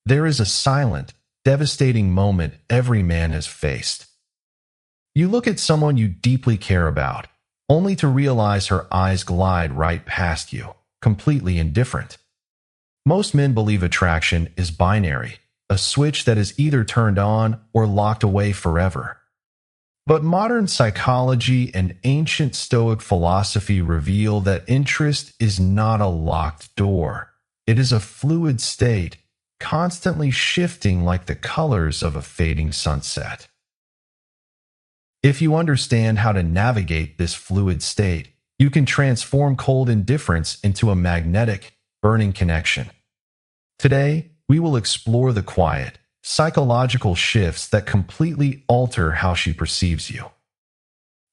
there is a silent, devastating moment every man has faced. You look at someone you deeply care about, only to realize her eyes glide right past you, completely indifferent. Most men believe attraction is binary, a switch that is either turned on or locked away forever. But modern psychology and ancient Stoic philosophy reveal that interest is not a locked door. It is a fluid state, constantly shifting like the colors of a fading sunset. If you understand how to navigate this fluid state, you can transform cold indifference into a magnetic, burning connection. Today, we will explore the quiet, psychological shifts that completely alter how she perceives you.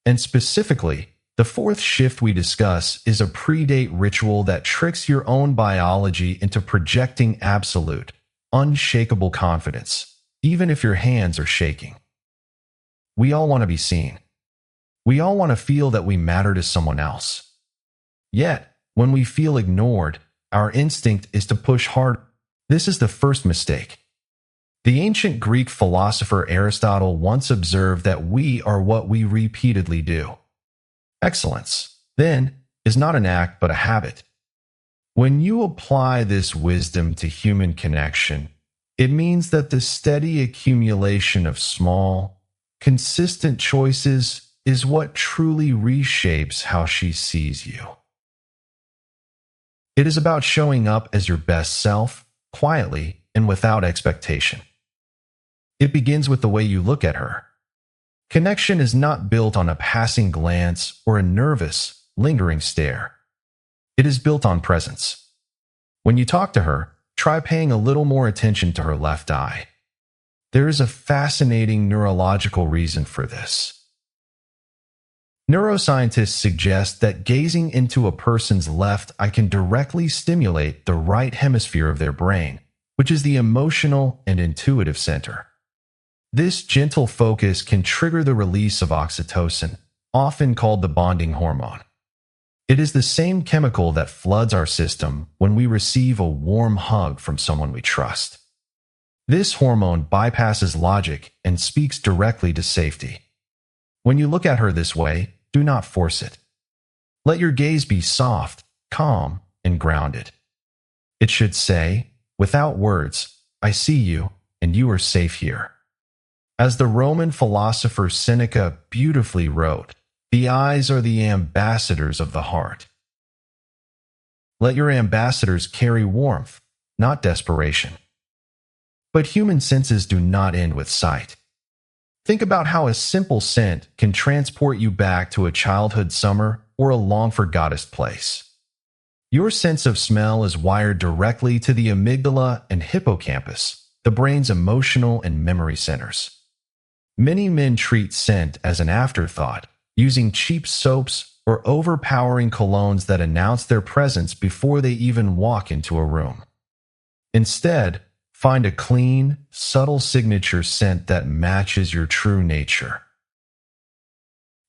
And specifically, the fourth shift we discuss is a pre-date ritual that tricks your own biology into projecting absolute, unshakable confidence, even if your hands are shaking. We all want to be seen. We all want to feel that we matter to someone else. Yet, when we feel ignored, our instinct is to push hard. This is the first mistake. The ancient Greek philosopher Aristotle once observed that we are what we repeatedly do. Excellence, then, is not an act but a habit. When you apply this wisdom to human connection, it means that the steady accumulation of small, consistent choices is what truly reshapes how she sees you. It is about showing up as your best self, quietly and without expectation. It begins with the way you look at her. Connection is not built on a passing glance or a nervous, lingering stare. It is built on presence. When you talk to her, try paying a little more attention to her left eye. There is a fascinating neurological reason for this. Neuroscientists suggest that gazing into a person's left eye can directly stimulate the right hemisphere of their brain, which is the emotional and intuitive center. This gentle focus can trigger the release of oxytocin, often called the bonding hormone. It is the same chemical that floods our system when we receive a warm hug from someone we trust. This hormone bypasses logic and speaks directly to safety. When you look at her this way, do not force it. Let your gaze be soft, calm, and grounded. It should say, without words, I see you, and you are safe here. As the Roman philosopher Seneca beautifully wrote, the eyes are the ambassadors of the heart. Let your ambassadors carry warmth, not desperation. But human senses do not end with sight. Think about how a simple scent can transport you back to a childhood summer or a long-forgotten place. Your sense of smell is wired directly to the amygdala and hippocampus, the brain's emotional and memory centers. Many men treat scent as an afterthought, using cheap soaps or overpowering colognes that announce their presence before they even walk into a room. Instead, find a clean, subtle signature scent that matches your true nature.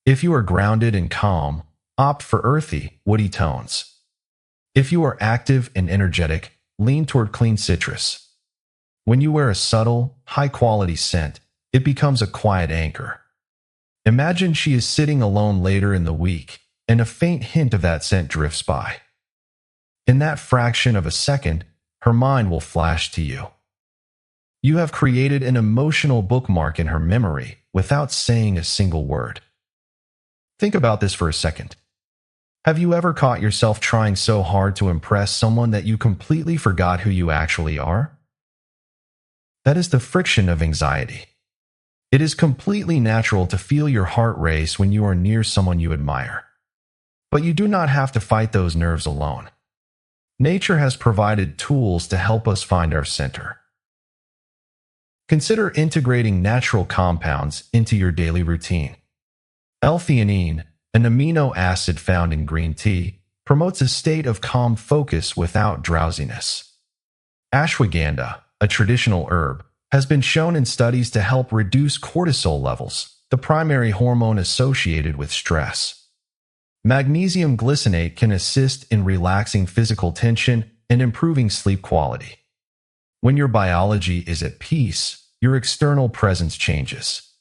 If you are grounded and calm, opt for earthy, woody tones. If you are active and energetic, lean toward clean citrus. When you wear a subtle, high-quality scent, it becomes a quiet anchor. Imagine she is sitting alone later in the week, and a faint hint of that scent drifts by. In that fraction of a second, her mind will flash to you. You have created an emotional bookmark in her memory without saying a single word. Think about this for a second. Have you ever caught yourself trying so hard to impress someone that you completely forgot who you actually are? That is the friction of anxiety. It is completely natural to feel your heart race when you are near someone you admire. But you do not have to fight those nerves alone. Nature has provided tools to help us find our center. Consider integrating natural compounds into your daily routine. L-theanine, an amino acid found in green tea, promotes a state of calm focus without drowsiness. Ashwagandha, a traditional herb, has been shown in studies to help reduce cortisol levels, the primary hormone associated with stress. Magnesium glycinate can assist in relaxing physical tension and improving sleep quality. When your biology is at peace, your external presence changes.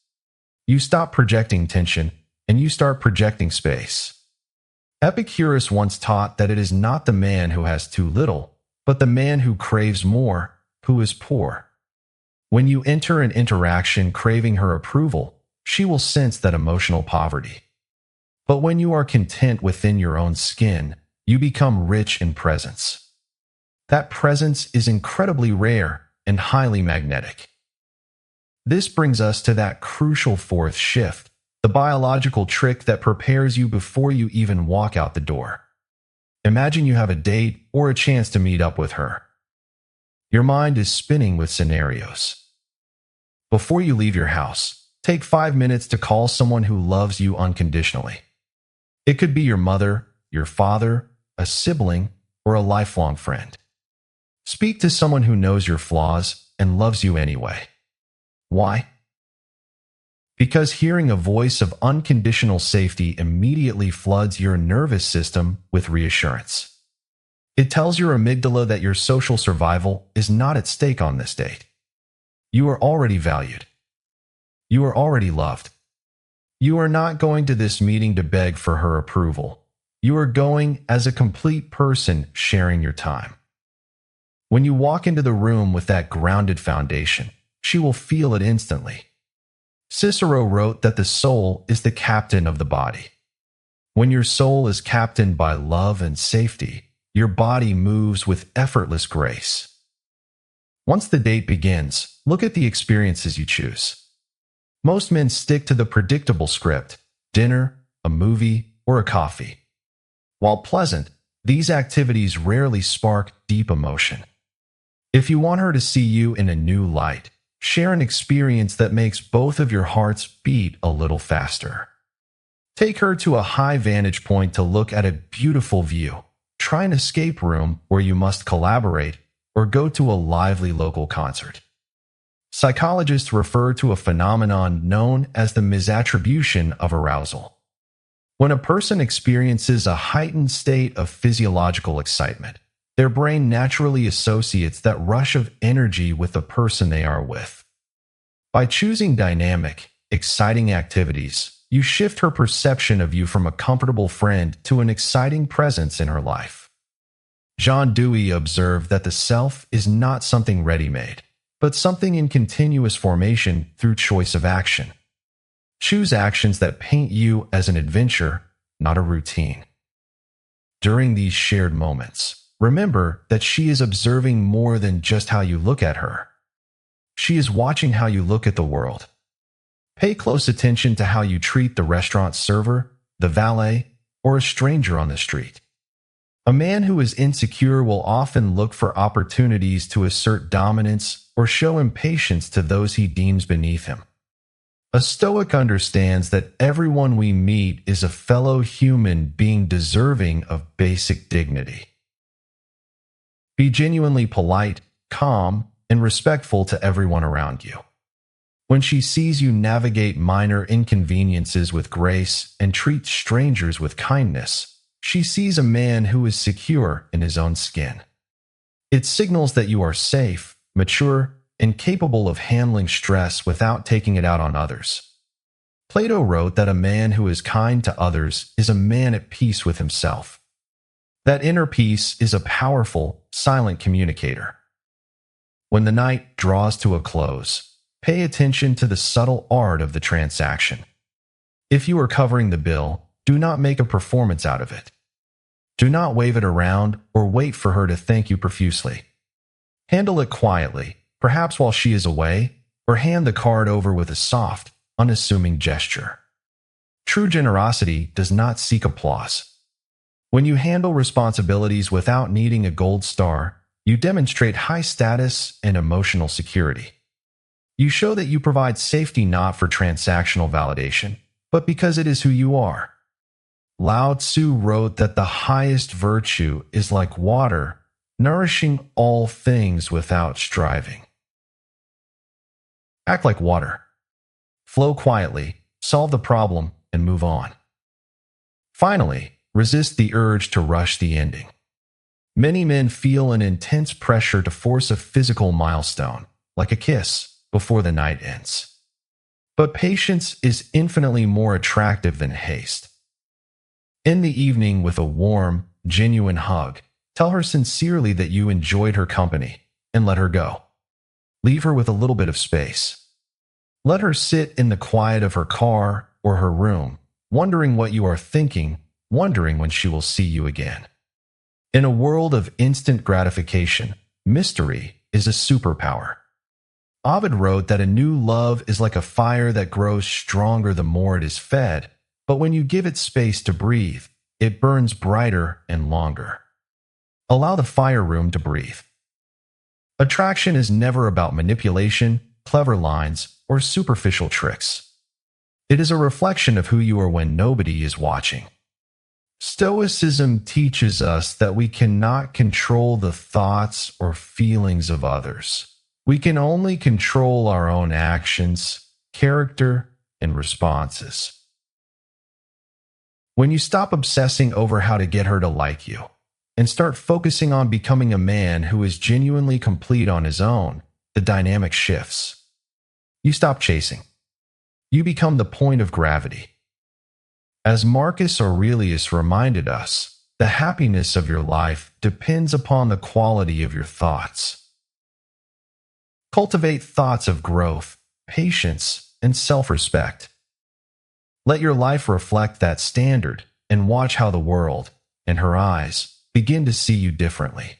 You stop projecting tension and you start projecting space. Epicurus once taught that it is not the man who has too little, but the man who craves more, who is poor. When you enter an interaction craving her approval, she will sense that emotional poverty. But when you are content within your own skin, you become rich in presence. That presence is incredibly rare and highly magnetic. This brings us to that crucial fourth shift, the biological trick that prepares you before you even walk out the door. Imagine you have a date or a chance to meet up with her. Your mind is spinning with scenarios. Before you leave your house, take 5 minutes to call someone who loves you unconditionally. It could be your mother, your father, a sibling, or a lifelong friend. Speak to someone who knows your flaws and loves you anyway. Why? Because hearing a voice of unconditional safety immediately floods your nervous system with reassurance. It tells your amygdala that your social survival is not at stake on this date. You are already valued. You are already loved. You are not going to this meeting to beg for her approval. You are going as a complete person sharing your time. When you walk into the room with that grounded foundation, she will feel it instantly. Cicero wrote that the soul is the captain of the body. When your soul is captained by love and safety, your body moves with effortless grace. Once the date begins, look at the experiences you choose. Most men stick to the predictable script: dinner, a movie, or a coffee. While pleasant, these activities rarely spark deep emotion. If you want her to see you in a new light, share an experience that makes both of your hearts beat a little faster. Take her to a high vantage point to look at a beautiful view. Try an escape room where you must collaborate, or go to a lively local concert. Psychologists refer to a phenomenon known as the misattribution of arousal. When a person experiences a heightened state of physiological excitement, their brain naturally associates that rush of energy with the person they are with. By choosing dynamic, exciting activities, you shift her perception of you from a comfortable friend to an exciting presence in her life. John Dewey observed that the self is not something ready-made, but something in continuous formation through choice of action. Choose actions that paint you as an adventure, not a routine. During these shared moments, remember that she is observing more than just how you look at her. She is watching how you look at the world. Pay close attention to how you treat the restaurant server, the valet, or a stranger on the street. A man who is insecure will often look for opportunities to assert dominance or show impatience to those he deems beneath him. A Stoic understands that everyone we meet is a fellow human being deserving of basic dignity. Be genuinely polite, calm, and respectful to everyone around you. When she sees you navigate minor inconveniences with grace and treat strangers with kindness, she sees a man who is secure in his own skin. It signals that you are safe, mature, and capable of handling stress without taking it out on others. Plato wrote that a man who is kind to others is a man at peace with himself. That inner peace is a powerful, silent communicator. When the night draws to a close, pay attention to the subtle art of the transaction. If you are covering the bill, do not make a performance out of it. Do not wave it around or wait for her to thank you profusely. Handle it quietly, perhaps while she is away, or hand the card over with a soft, unassuming gesture. True generosity does not seek applause. When you handle responsibilities without needing a gold star, you demonstrate high status and emotional security. You show that you provide safety not for transactional validation, but because it is who you are. Lao Tzu wrote that the highest virtue is like water, nourishing all things without striving. Act like water. Flow quietly, solve the problem, and move on. Finally, resist the urge to rush the ending. Many men feel an intense pressure to force a physical milestone, like a kiss, before the night ends. But patience is infinitely more attractive than haste. In the evening, with a warm, genuine hug, tell her sincerely that you enjoyed her company and let her go. Leave her with a little bit of space. Let her sit in the quiet of her car or her room, wondering what you are thinking, wondering when she will see you again. In a world of instant gratification, mystery is a superpower. Ovid wrote that a new love is like a fire that grows stronger the more it is fed, but when you give it space to breathe, it burns brighter and longer. Allow the fire room to breathe. Attraction is never about manipulation, clever lines, or superficial tricks. It is a reflection of who you are when nobody is watching. Stoicism teaches us that we cannot control the thoughts or feelings of others. We can only control our own actions, character, and responses. When you stop obsessing over how to get her to like you, and start focusing on becoming a man who is genuinely complete on his own, the dynamic shifts. You stop chasing. You become the point of gravity. As Marcus Aurelius reminded us, the happiness of your life depends upon the quality of your thoughts. Cultivate thoughts of growth, patience, and self-respect. Let your life reflect that standard and watch how the world, in her eyes, begin to see you differently.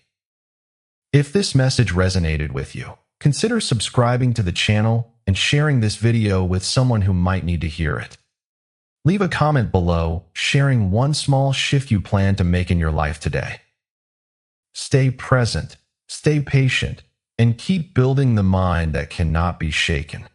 If this message resonated with you, consider subscribing to the channel and sharing this video with someone who might need to hear it. Leave a comment below sharing one small shift you plan to make in your life today. Stay present, stay patient, and keep building the mind that cannot be shaken.